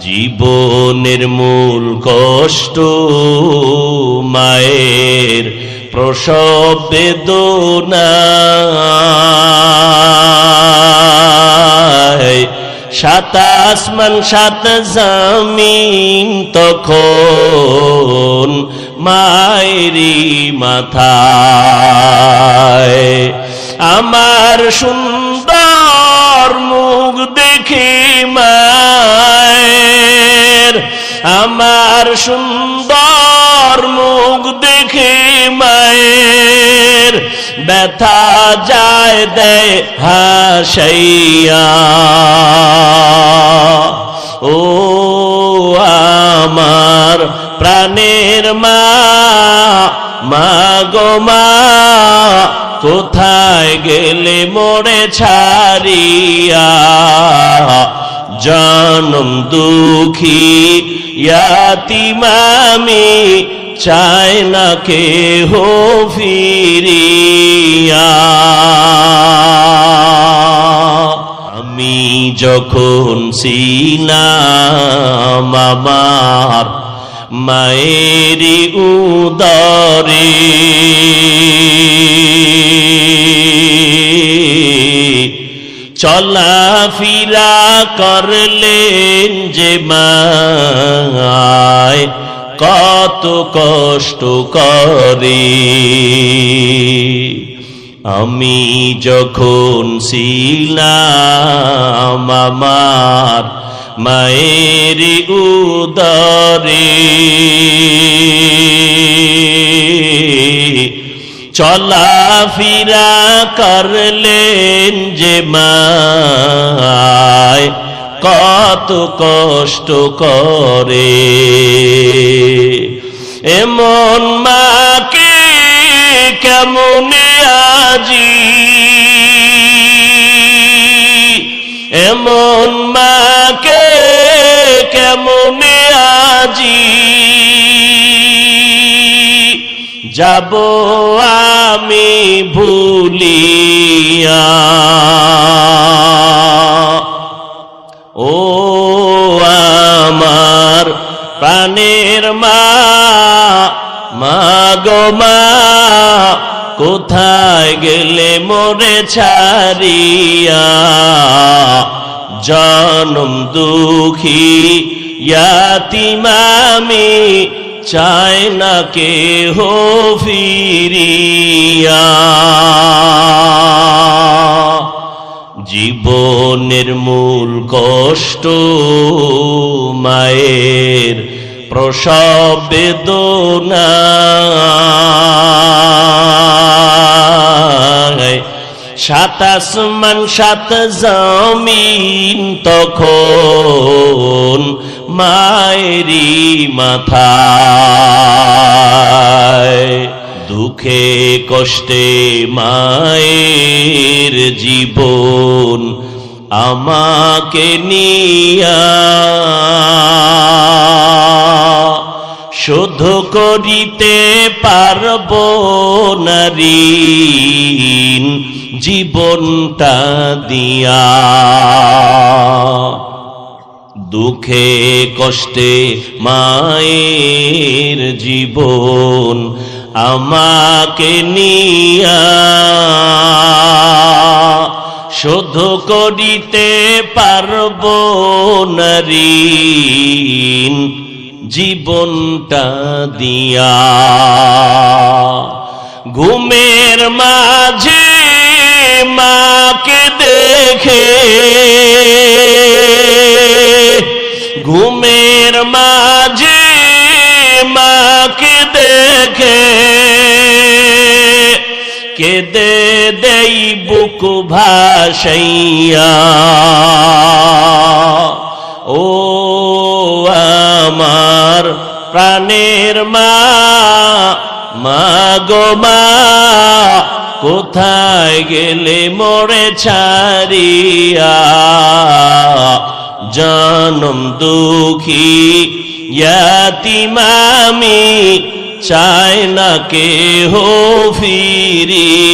জীবনের মূল কষ্ট মায়ের প্রসব বেদনায়, সাত আসমান সাত জমিন তখন মায়েরই মাথায়। আমার সুন্দর মুখ দেখে মায়ের, আমার সুন্দর মুখ দেখে মায়ের ব্যথা যায় দেয় হাসাইয়া। ও আমার প্রাণের মা, মা গো মা, কোথায় গেলে মোরে ছাড়িয়া? জনম দুঃখী ইয়াতীম আমি, চাই না কেহ ফিরিয়া। আমি যখন ছিলাম আমার মায়েরই উদরে, চলাফেরা করলেন যে মায় কত কষ্ট করে। আমি যখন ছিলাম আমার মায়ের উদরে, চলাফেরা করলেন যে মায় কত কষ্ট করে। এমন মাকে কেমনে আজি, এমন মাকে কেমনে আজি যাব আমি ভুলিয়া। ও আমার প্রাণের মা, মা গো মা, কোথায় গেলে মোরে ছাড়িয়া? জনম দুঃখী ইয়াতীম আমি, চাই না কেহ ফিরিয়া। জীবনের মূল কষ্ট মায়ের প্রসব বেদনায়, সাত আসমান সাত জমিন তখন মায়েরই মাথায়। দুঃখে কষ্টে মায়ের জীবন আমাকে নিয়া, শোধ করিতে পারব না ঋণ জীবনটা দিয়া। দুঃখে কষ্টে মায়ের জীবন আমাকে নিয়া, শোধ করিতে পারব না ঋণ জীবনটা দিয়া। ঘুমের মাঝে মাকে দেখে, ঘুমের মাঝে মাকে দেখে কেঁদে দেই বুক ভাসাইয়া। ও আমার প্রাণের মা, মা গো মা, কোথায় গেলে মোরে ছাড়িয়া? জনম দুঃখী ইয়াতীম আমি, চাই না কেহ ফিরিয়া।